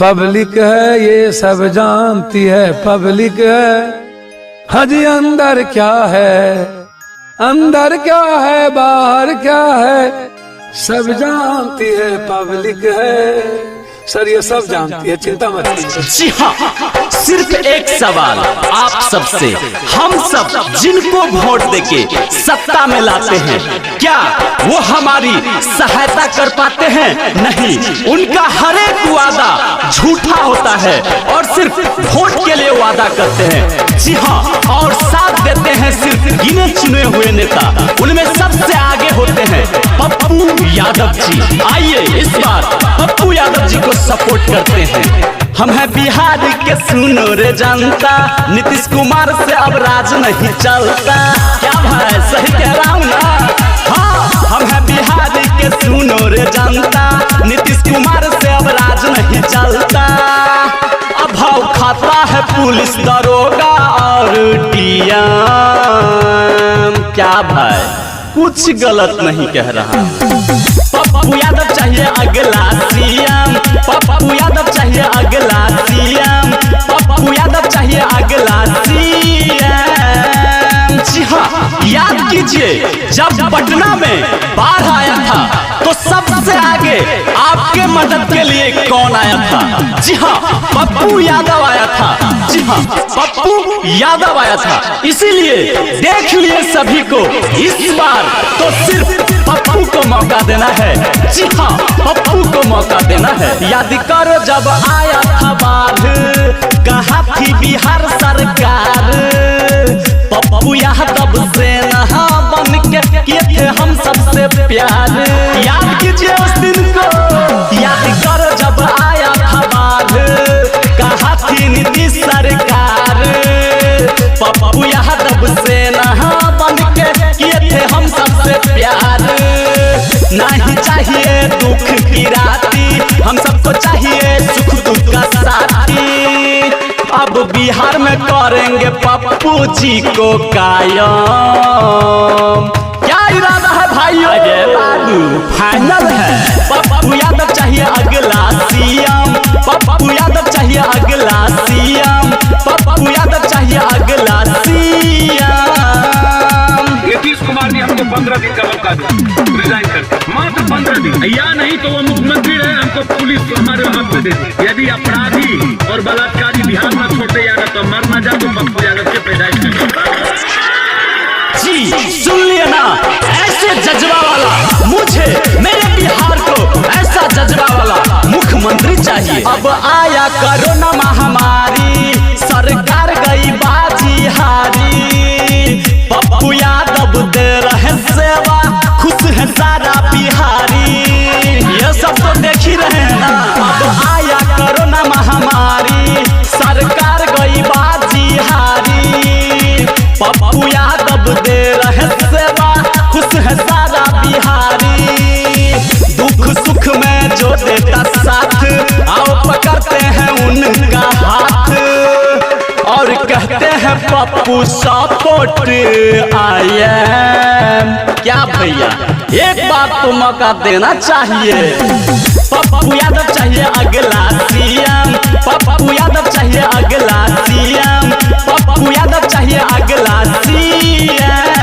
Public है ये सब जानती है, पब्लिक है। हजी अंदर क्या है, अंदर क्या है, बाहर क्या है, सब जानती है, पब्लिक है। सर ये सब जानती है, चिंता मत कीजिए। जी हाँ, सिर्फ एक सवाल आप सबसे, हम सब जिनको वोट देके सत्ता में लाते हैं, क्या वो हमारी सहायता कर पाते हैं? नहीं, उनका हर एक वादा झूठा होता है और सिर्फ वोट के लिए वादा करते हैं। जी हाँ, और साथ देते हैं सिर्फ गिने चुने हुए नेता, उनमें सबसे आगे होते हैं पप्पू यादव जी। आइए इस बार पप्पू यादव जी को सपोर्ट करते हैं। हम हैं बिहार के सुनो रे जनता, नीतीश कुमार से अब राज नहीं चलता। क्या भाई सही कह रहा हूँ ना? हाँ, हम हैं बिहार के सुनो रे जनता, नीतीश कुमार से अब राज नहीं चलता। अब भाव खाता है पुलिस दरोगा और डीएम। क्या भाई कुछ गलत नहीं कह रहा। पप्पू यादव चाहिए अगला सीएम, पप्पू यादव चाहिए अगला सीएम, पप्पू यादव चाहिए अगला सीएम। जी हाँ, याद कीजिए जब पटना में बाढ़ आया था तो सबसे आगे आपके मदद के लिए कौन आया था? जी हाँ, पप्पू यादव आया था। जी हाँ, पप्पू यादव आया था। इसीलिए देख लिए सभी को इस बार तो सिर्फ पप्पू को मौका देना है। जी हाँ, पप्पू को मौका देना है। याद करो जब आया था बाढ़, कहाँ थी बिहार सरकार? पप्पू यादव से नहा बन के किए थे हम सबसे प्यार। याद कीजिए उस दिन को, याद करो जब आया था बाढ़, कहाँ थी नीतीश सरकार? पप्पू यादव से नहा बन के किए थे हम सबसे प्यार। नहीं चाहिए दुख की राती, हम सबको चाहिए सुख दुख का साथी। अब बिहार में करेंगे पप्पू जी को कायम। क्या इरादा है भाइयों? फाइनल है। पप्पू यादव चाहिए अगला सीएम, पप्पू यादव चाहिए अगला सीएम, पप्पू यादव चाहिए अगला सीएम। नीतीश कुमार ने हमको 15 दिन का मौका दिया रिजाइन करके, मात्र 15 दिन। या नहीं तो वो मुख्यमंत्री रहे, हमको पुलिस हमारे हाथ में दे दी। यदि अपराधी और बलात्कारी बिहार में छोटे यादव तो मर न जा, तो पप्पू यादव के पैदाइश जी सुन लिया ना, ऐसे जज्बा वाला मुझे, मेरे बिहार को ऐसा जज्बा वाला मुख्यमंत्री चाहिए। अब आया कोरोना महामारी, सरकार गई बाजी हारी, पप्पू यादव दे रहे सेवा, खुश है सारा बिहारी। ये सब तो देख ही रहे हैं ना। अब आया कोरोना महामारी, सरकार गई बाजी हारी, पप्पू यादव दे रहे सेवा, खुश है सारा बिहारी। दुख सुख में जो देता साथ, आओ पकड़ते हैं उनका हाथ और कहते हैं पप्पू सपोर्ट आए। क्या भैया एक बात तो मौका देना चाहिए। पप्पू यादव चाहिए अगला सीएम, पप्पू यादव चाहिए अगला सीएम, पप्पू यादव चाहिए अगला सीएम।